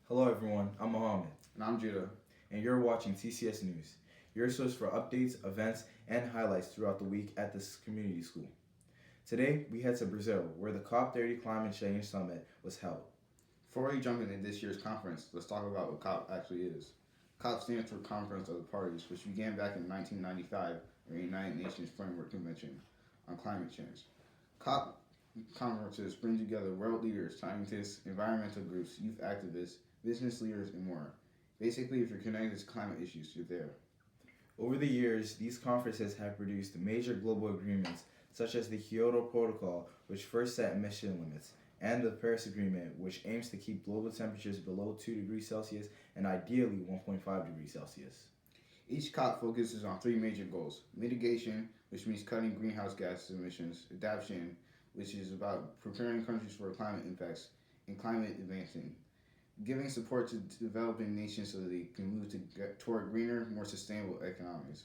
Hello everyone, I'm Mohamed, And I'm Judah. and you're watching TCS News, your source for updates, events, and highlights throughout the week at this community school. Today, we head to Brazil, where the COP30 Climate Change Summit was held. Before we jump into this year's conference, let's talk about what COP actually is. COP stands for Conference of the Parties, which began back in 1995 in the United Nations Framework Convention on Climate Change. COP conferences bring together world leaders, scientists, environmental groups, youth activists, business leaders, and more. Basically, if you're connected to climate issues, you're there. Over the years, these conferences have produced major global agreements such as the Kyoto Protocol, which first set emission limits, and the Paris Agreement, which aims to keep global temperatures below 2 degrees Celsius and ideally 1.5 degrees Celsius. Each COP focuses on three major goals: mitigation, which means cutting greenhouse gas emissions; adaptation, which is about preparing countries for climate impacts; and climate advancing, giving support to developing nations so that they can move toward greener, more sustainable economies.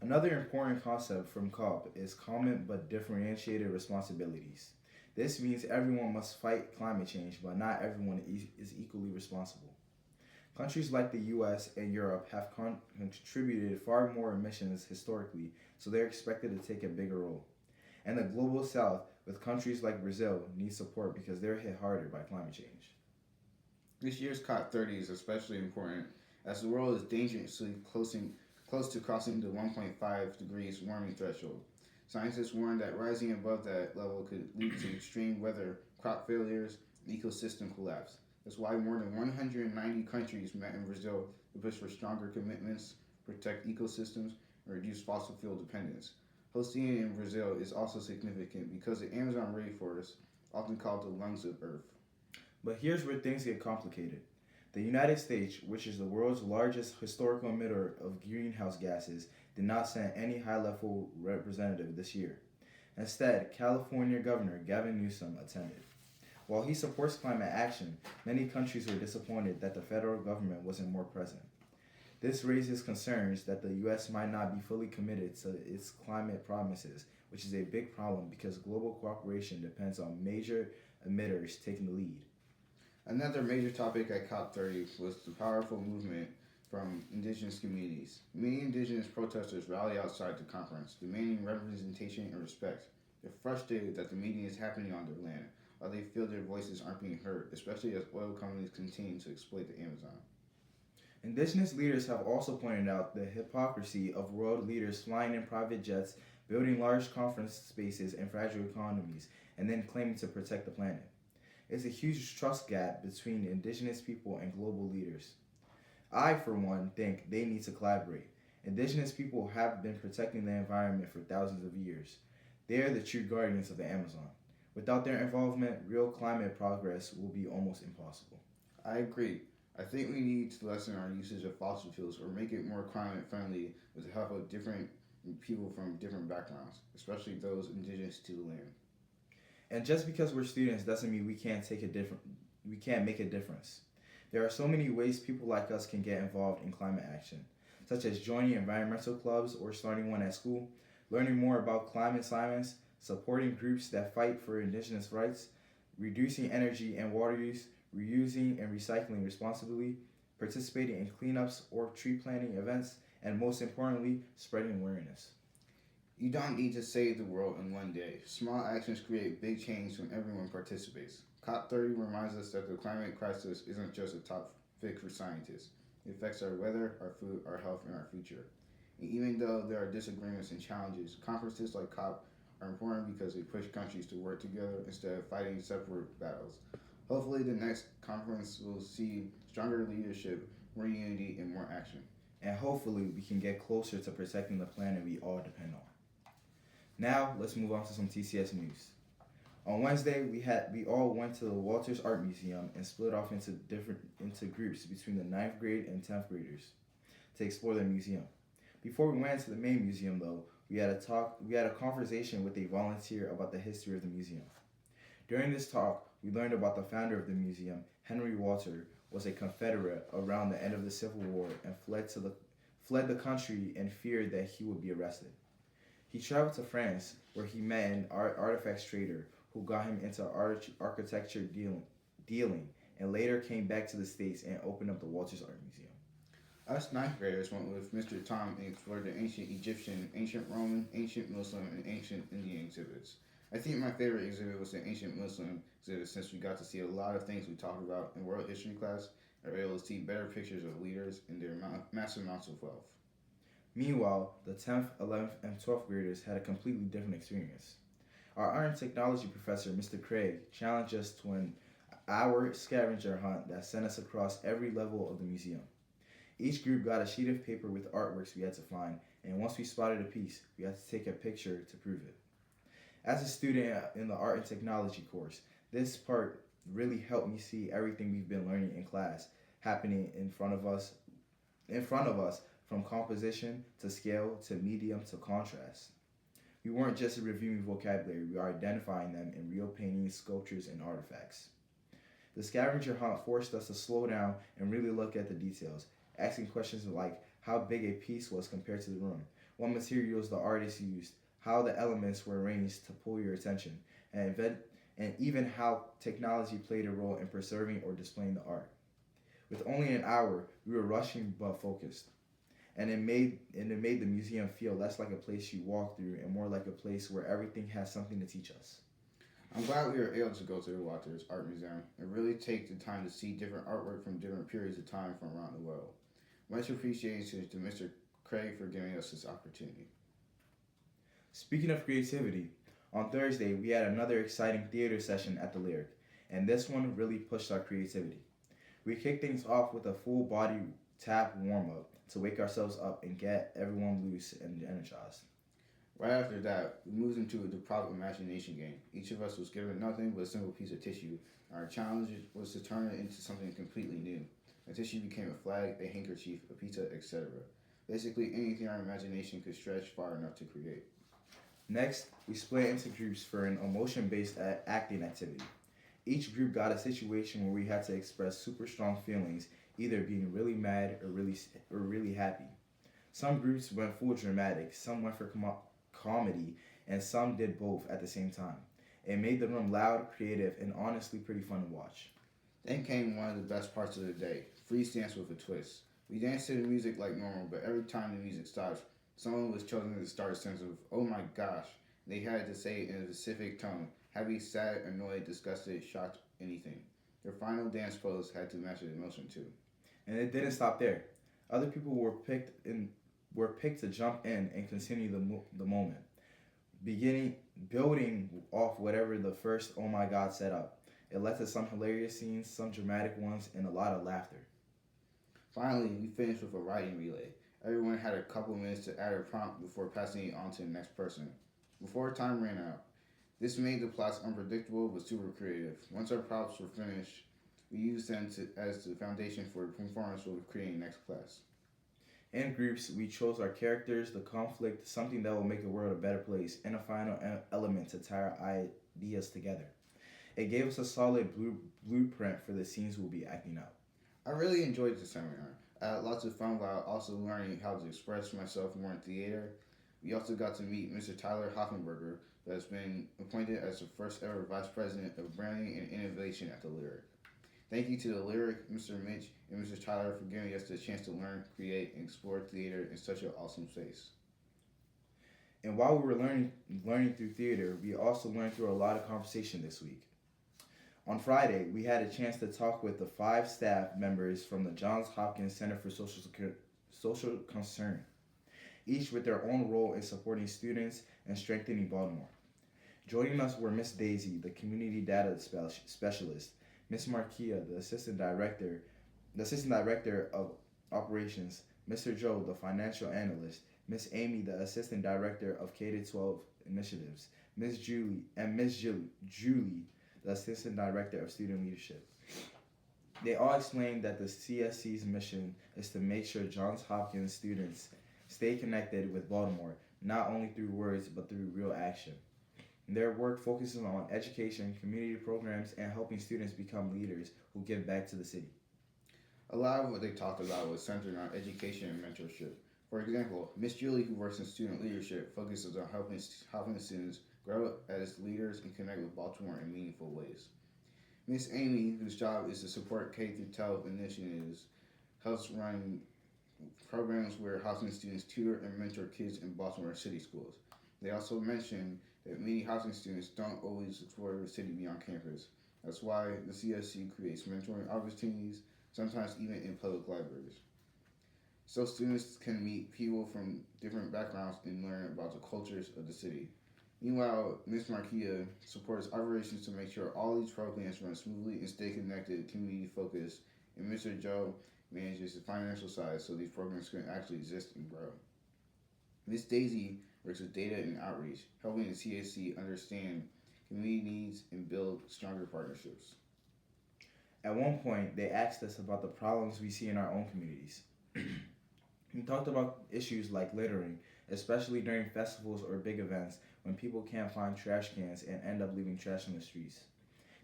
Another important concept from COP is common but differentiated responsibilities. This means everyone must fight climate change, but not everyone is equally responsible. Countries like the US and Europe have contributed far more emissions historically, so they're expected to take a bigger role. And the global south, with countries like Brazil, need support because they're hit harder by climate change. This year's COP30 is especially important as the world is dangerously close to crossing the 1.5 degrees warming threshold. Scientists warn that rising above that level could lead to extreme weather, crop failures, and ecosystem collapse. That's why more than 190 countries met in Brazil to push for stronger commitments, protect ecosystems, and reduce fossil fuel dependence. Hosting it in Brazil is also significant because the Amazon rainforest, often called the lungs of Earth. But here's where things get complicated. The United States, which is the world's largest historical emitter of greenhouse gases, did not send any high level representative this year. Instead, California Governor Gavin Newsom attended. While he supports climate action, many countries were disappointed that the federal government wasn't more present. This raises concerns that the US might not be fully committed to its climate promises, which is a big problem because global cooperation depends on major emitters taking the lead. Another major topic at COP30 was the powerful movement from indigenous communities. Many indigenous protesters rallied outside the conference, demanding representation and respect. They're frustrated that the meeting is happening on their land, while they feel their voices aren't being heard, especially as oil companies continue to exploit the Amazon. Indigenous leaders have also pointed out the hypocrisy of world leaders flying in private jets, building large conference spaces in fragile economies, and then claiming to protect the planet. It's a huge trust gap between indigenous people and global leaders. I, for one, think they need to collaborate. Indigenous people have been protecting the environment for thousands of years. They are the true guardians of the Amazon. Without their involvement, real climate progress will be almost impossible. I agree. I think we need to lessen our usage of fossil fuels or make it more climate friendly with the help of different people from different backgrounds, especially those indigenous to the land. And just because we're students doesn't mean we can't make a difference. There are so many ways people like us can get involved in climate action, such as joining environmental clubs or starting one at school, learning more about climate science, supporting groups that fight for indigenous rights, reducing energy and water use, reusing and recycling responsibly, participating in cleanups or tree planting events, and most importantly, spreading awareness. You don't need to save the world in one day. Small actions create big change when everyone participates. COP30 reminds us that the climate crisis isn't just a topic for scientists. It affects our weather, our food, our health, and our future. And even though there are disagreements and challenges, conferences like COP are important because they push countries to work together instead of fighting separate battles. Hopefully, the next conference will see stronger leadership, more unity, and more action. And hopefully, we can get closer to protecting the planet we all depend on. Now, let's move on to some TCS news. On Wednesday, we all went to the Walters Art Museum and split off into groups between the ninth grade and 10th graders to explore the museum. Before we went to the main museum, though, we had a conversation with a volunteer about the history of the museum. During this talk, we learned about the founder of the museum, Henry Walter, was a Confederate around the end of the Civil War and fled the country and feared that he would be arrested. He traveled to France, where he met an artifacts trader who got him into architecture dealing and later came back to the States and opened up the Walters Art Museum. Us ninth graders went with Mr. Tom and explored the ancient Egyptian, ancient Roman, ancient Muslim, and ancient Indian exhibits. I think my favorite exhibit was the ancient Muslim exhibit since we got to see a lot of things we talked about in world history class and were able to see better pictures of leaders and their massive amounts of wealth. Meanwhile, the 10th, 11th, and 12th graders had a completely different experience. Our art and technology professor, Mr. Craig, challenged us to an hour scavenger hunt that sent us across every level of the museum. Each group got a sheet of paper with artworks we had to find, and once we spotted a piece, we had to take a picture to prove it. As a student in the art and technology course, this part really helped me see everything we've been learning in class happening in front of us from composition to scale to medium to contrast. We weren't just reviewing vocabulary, we were identifying them in real paintings, sculptures, and artifacts. The scavenger hunt forced us to slow down and really look at the details, asking questions like how big a piece was compared to the room, what materials the artist used, how the elements were arranged to pull your attention, and even how technology played a role in preserving or displaying the art. With only an hour, we were rushing but focused. And it made the museum feel less like a place you walk through and more like a place where everything has something to teach us. I'm glad we were able to go to the Walters Art Museum and really take the time to see different artwork from different periods of time from around the world. Much appreciation to Mr. Craig for giving us this opportunity. Speaking of creativity, on Thursday we had another exciting theater session at the Lyric, and this one really pushed our creativity. We kicked things off with a full body tap warm up to wake ourselves up and get everyone loose and energized. Right after that, we moved into the prop imagination game. Each of us was given nothing but a simple piece of tissue. Our challenge was to turn it into something completely new. The tissue became a flag, a handkerchief, a pizza, etc. Basically anything our imagination could stretch far enough to create. Next, we split into groups for an emotion-based acting activity. Each group got a situation where we had to express super strong feelings, either being really mad or really happy. Some groups went full dramatic, some went for comedy, and some did both at the same time. It made the room loud, creative, and honestly pretty fun to watch. Then came one of the best parts of the day, freeze dance with a twist. We danced to the music like normal, but every time the music stopped, someone was chosen to start a sense of, oh my gosh. They had to say it in a specific tone, happy, sad, annoyed, disgusted, shocked, anything. Their final dance pose had to match the emotion too. And it didn't stop there. Other people were picked to jump in and continue the moment, building off whatever the first oh my god set up. It led to some hilarious scenes, some dramatic ones, and a lot of laughter. Finally, we finished with a writing relay. Everyone had a couple minutes to add a prompt before passing it on to the next person. Before time ran out, this made the plots unpredictable but super creative. Once our prompts were finished, we used them as the foundation for the performance we'll be creating next class. In groups, we chose our characters, the conflict, something that will make the world a better place, and a final element to tie our ideas together. It gave us a solid blueprint for the scenes we'll be acting out. I really enjoyed the seminar. I had lots of fun while also learning how to express myself more in theater. We also got to meet Mr. Tyler Hoffenberger, who has been appointed as the first ever Vice President of Branding and Innovation at the Lyric. Thank you to the Lyric, Mr. Mitch, and Mr. Tyler for giving us the chance to learn, create, and explore theater in such an awesome space. And while we were learning through theater, we also learned through a lot of conversation this week. On Friday, we had a chance to talk with the 5 staff members from the Johns Hopkins Center for Social Concern, each with their own role in supporting students and strengthening Baltimore. Joining us were Miss Daisy, the Community Data Specialist, Miss Marquia, the Assistant Director of Operations, Mr. Joe, the Financial Analyst, Miss Amy, the Assistant Director of K-12 Initiatives, Miss Julie, the Assistant Director of Student Leadership. They all explained that the CSC's mission is to make sure Johns Hopkins students stay connected with Baltimore, not only through words, but through real action. Their work focuses on education, community programs, and helping students become leaders who give back to the city. A lot of what they talked about was centered on education and mentorship. For example, Miss Julie, who works in student leadership, focuses on helping students grow as leaders and connect with Baltimore in meaningful ways. Miss Amy, whose job is to support K through 12 initiatives, helps run programs where housing students tutor and mentor kids in Baltimore City schools. They also mention that many housing students don't always explore the city beyond campus. That's why the CSC creates mentoring opportunities, sometimes even in public libraries. So students can meet people from different backgrounds and learn about the cultures of the city. Meanwhile, Ms. Marquia supports operations to make sure all these programs run smoothly and stay connected, community focused, and Mr. Joe manages the financial side so these programs can actually exist and grow. Ms. Daisy works with data and outreach, helping the CAC understand community needs and build stronger partnerships. At one point, they asked us about the problems we see in our own communities. We talked about issues like littering, especially during festivals or big events when people can't find trash cans and end up leaving trash on the streets.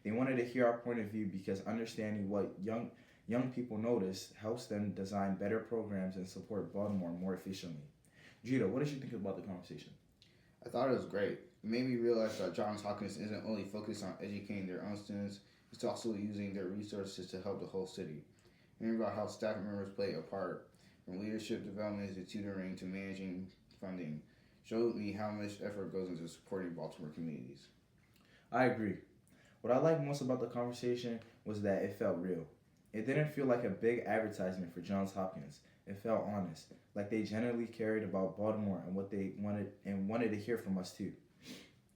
They wanted to hear our point of view because understanding what young people notice helps them design better programs and support Baltimore more efficiently. Judah, what did you think about the conversation? I thought it was great. It made me realize that Johns Hopkins isn't only focused on educating their own students, it's also using their resources to help the whole city. Hearing about how staff members play a part, from leadership development to tutoring to managing funding, showed me how much effort goes into supporting Baltimore communities. I agree. What I liked most about the conversation was that it felt real. It didn't feel like a big advertisement for Johns Hopkins. It felt honest, like they genuinely cared about Baltimore and what they wanted to hear from us too.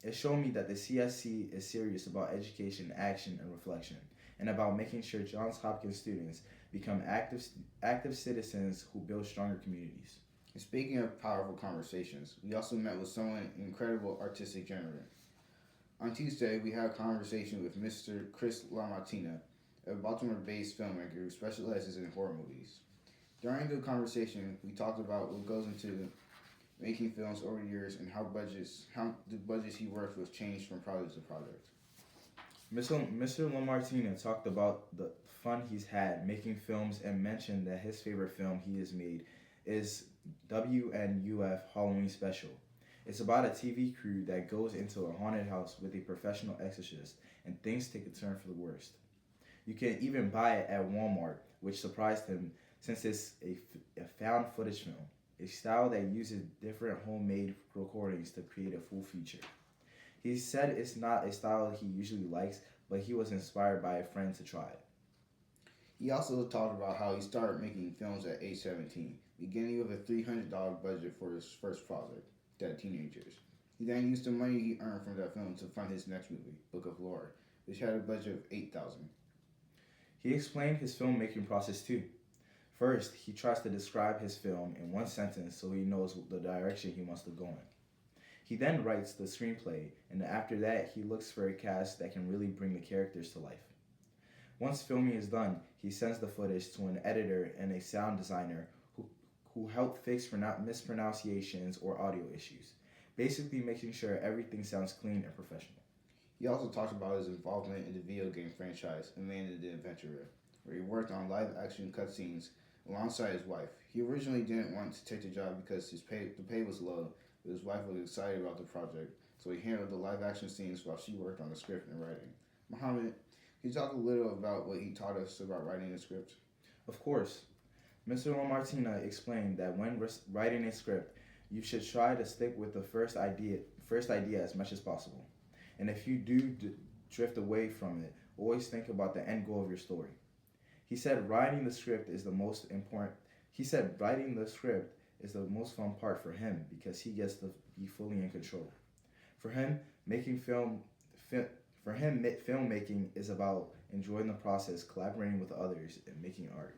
It showed me that the CSC is serious about education, action, and reflection, and about making sure Johns Hopkins students become active citizens who build stronger communities. And speaking of powerful conversations, we also met with someone incredible artistic generator. On Tuesday, we had a conversation with Mr. Chris LaMartina, a Baltimore-based filmmaker who specializes in horror movies. During the conversation, we talked about what goes into making films over the years and how the budgets he works with changed from project to project. Mr. LaMartina talked about the fun he's had making films and mentioned that his favorite film he has made is WNUF Halloween Special. It's about a TV crew that goes into a haunted house with a professional exorcist and things take a turn for the worst. You can even buy it at Walmart, which surprised him since it's a found footage film, a style that uses different homemade recordings to create a full feature. He said it's not a style he usually likes, but he was inspired by a friend to try it. He also talked about how he started making films at age 17, beginning with a $300 budget for his first project, Dead Teenagers. He then used the money he earned from that film to fund his next movie, Book of Lore, which had a budget of $8,000. He explained his filmmaking process too. First, he tries to describe his film in one sentence so he knows the direction he wants to go in. He then writes the screenplay, and after that, he looks for a cast that can really bring the characters to life. Once filming is done, he sends the footage to an editor and a sound designer who help fix mispronunciations or audio issues, basically making sure everything sounds clean and professional. He also talked about his involvement in the video game franchise Amanda the Adventurer, where he worked on live-action cutscenes alongside his wife. He originally didn't want to take the job because the pay was low, but his wife was excited about the project, so he handled the live-action scenes while she worked on the script and writing. Mohamed, can you talk a little about what he taught us about writing a script? Of course. Mr. LaMartina explained that when writing a script, you should try to stick with the first idea as much as possible. And if you do drift away from it, always think about the end goal of your story. He said writing the script is the most important. He said writing the script is the most fun part for him because he gets to be fully in control. For him, filmmaking is about enjoying the process, collaborating with others, and making art.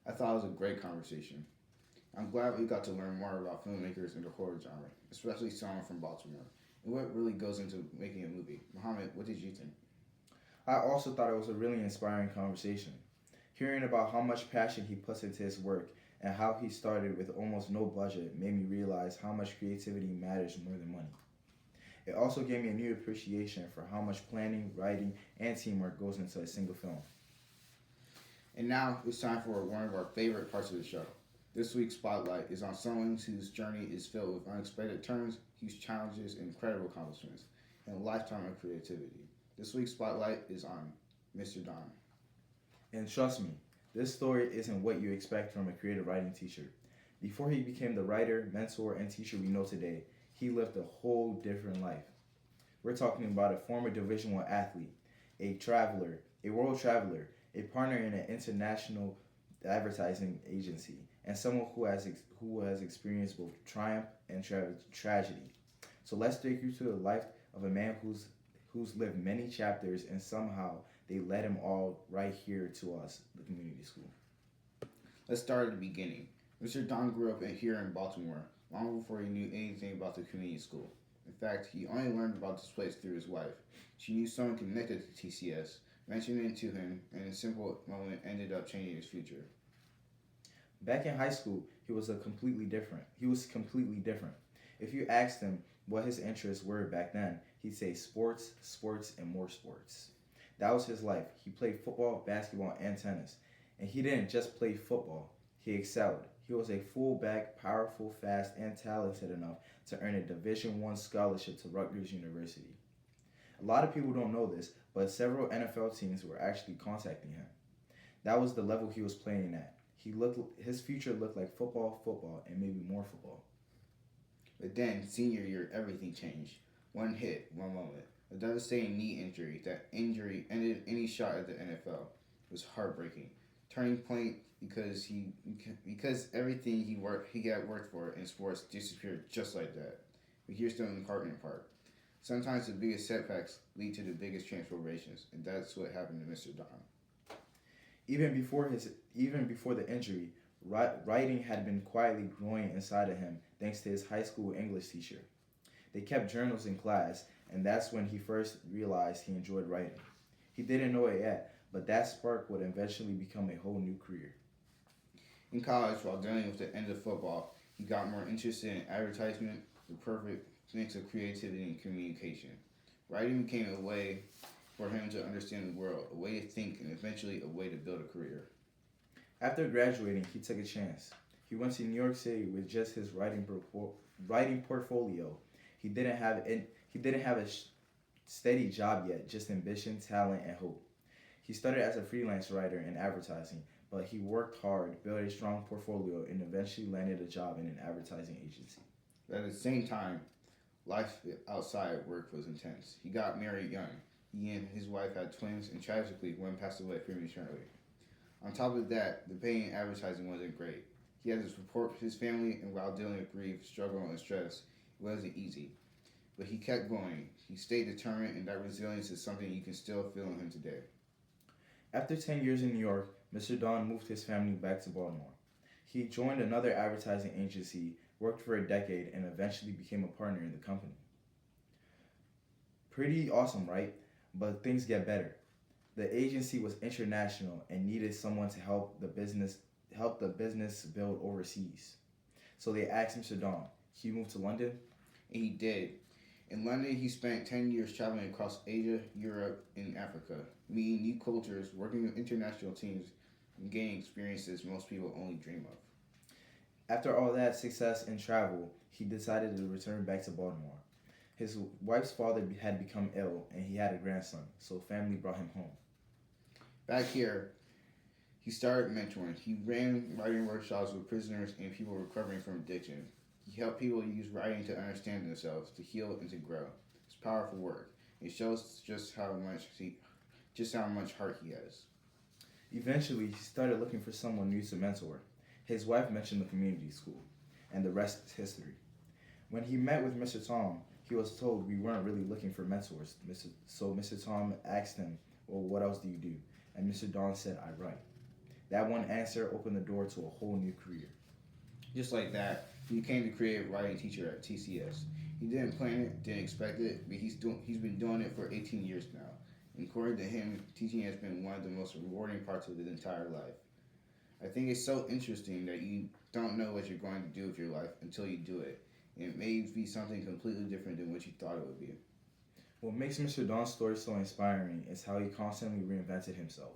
I thought it was a great conversation. I'm glad we got to learn more about filmmakers in the horror genre, especially someone from Baltimore, and what really goes into making a movie. Mohamed, what did you think? I also thought it was a really inspiring conversation. Hearing about how much passion he puts into his work and how he started with almost no budget made me realize how much creativity matters more than money. It also gave me a new appreciation for how much planning, writing, and teamwork goes into a single film. And now it's time for one of our favorite parts of the show. This week's spotlight is on someone whose journey is filled with unexpected turns, huge challenges, incredible accomplishments, and a lifetime of creativity. This week's spotlight is on Mr. Don. And trust me, this story isn't what you expect from a creative writing teacher. Before he became the writer, mentor, and teacher we know today, he lived a whole different life. We're talking about a former Division I athlete, a traveler, a world traveler, a partner in an international advertising agency, and someone who has experienced both triumph and tragedy. So let's take you to the life of a man who's lived many chapters, and somehow they led him all right here to us, the community school. Let's start at the beginning. Mr. Don grew up here in Baltimore long before he knew anything about the community school. In fact, he only learned about this place through his wife. She knew someone connected to TCS, mentioned it to him, and in a simple moment ended up changing his future. Back in high school, he was completely different. If you asked him what his interests were back then, he'd say sports, sports, and more sports. That was his life. He played football, basketball, and tennis. And he didn't just play football, he excelled. He was a fullback, powerful, fast, and talented enough to earn a Division I scholarship to Rutgers University. A lot of people don't know this, but several NFL teams were actually contacting him. That was the level he was playing at. His future looked like football, and maybe more football. But then, senior year, everything changed. One hit, one moment. A devastating knee injury. That injury ended any shot at the NFL. It was heartbreaking. Turning point because everything he had worked for in sports disappeared just like that. But here's the important part. Sometimes the biggest setbacks lead to the biggest transformations, and that's what happened to Mr. Don. Even before the injury, writing had been quietly growing inside of him thanks to his high school English teacher. They kept journals in class, and that's when he first realized he enjoyed writing. He didn't know it yet, but that spark would eventually become a whole new career. In college, while dealing with the end of football, he got more interested in advertisement, the perfect mix of creativity and communication. Writing became a way for him to understand the world, a way to think, and eventually a way to build a career. After graduating, he took a chance. He went to New York City with just his writing portfolio. He didn't have a steady job yet, just ambition, talent, and hope. He started as a freelance writer in advertising, but he worked hard, built a strong portfolio, and eventually landed a job in an advertising agency. But at the same time, life outside work was intense. He got married young. He and his wife had twins, and tragically, one passed away prematurely. On top of that, the pay in advertising wasn't great. He had to support his family, and while dealing with grief, struggle, and stress, it wasn't easy. But he kept going. He stayed determined, and that resilience is something you can still feel in him today. After 10 years in New York, Mr. Don moved his family back to Baltimore. He joined another advertising agency, worked for a decade, and eventually became a partner in the company. Pretty awesome, right? But things get better. The agency was international and needed someone to help the business build overseas. So they asked Mr. Don. He moved to London? And he did. In London, he spent 10 years traveling across Asia, Europe, and Africa, meeting new cultures, working with international teams, and gaining experiences most people only dream of. After all that success in travel, he decided to return back to Baltimore. His wife's father had become ill, and he had a grandson, so family brought him home. Back here, he started mentoring. He ran writing workshops with prisoners and people recovering from addiction. He helped people use writing to understand themselves, to heal, and to grow. It's powerful work. It shows just how much heart he has. Eventually, he started looking for someone new to mentor. His wife mentioned the community school, and the rest is history. When he met with Mr. Tom, he was told we weren't really looking for mentors. So Mr. Tom asked him, well, what else do you do? And Mr. Don said, I write. That one answer opened the door to a whole new career. Just like that, he became the creative writing teacher at TCS. He didn't plan it, didn't expect it, but he's been doing it for 18 years now. And according to him, teaching has been one of the most rewarding parts of his entire life. I think it's so interesting that you don't know what you're going to do with your life until you do it. And it may be something completely different than what you thought it would be. What makes Mr. Don's story so inspiring is how he constantly reinvented himself.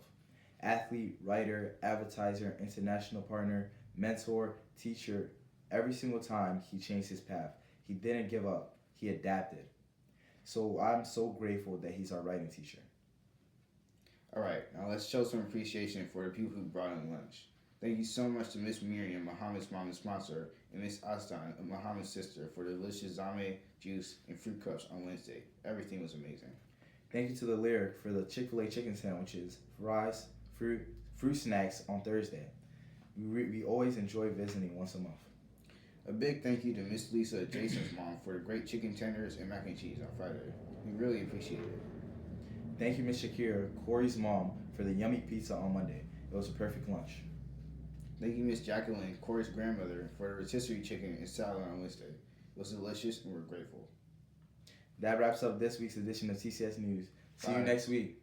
Athlete, writer, advertiser, international partner, mentor, teacher, every single time he changed his path. He didn't give up. He adapted. So I'm so grateful that he's our writing teacher. All right, now let's show some appreciation for the people who brought in lunch. Thank you so much to Miss Miriam, Mohamed's mom and sponsor, and Miss Astan, Mohamed's sister, for the delicious zame, juice, and fruit cups on Wednesday. Everything was amazing. Thank you to the Lyric for the Chick-fil-A chicken sandwiches, fries, fruit snacks on Thursday. We always enjoy visiting once a month. A big thank you to Miss Lisa, Jason's mom, for the great chicken tenders and mac and cheese on Friday. We really appreciate it. Thank you, Miss Shakira, Corey's mom, for the yummy pizza on Monday. It was a perfect lunch. Thank you, Miss Jacqueline, Corey's grandmother, for the rotisserie chicken and salad on Wednesday. It was delicious and we're grateful. That wraps up this week's edition of TCS News. See you Bye. next week.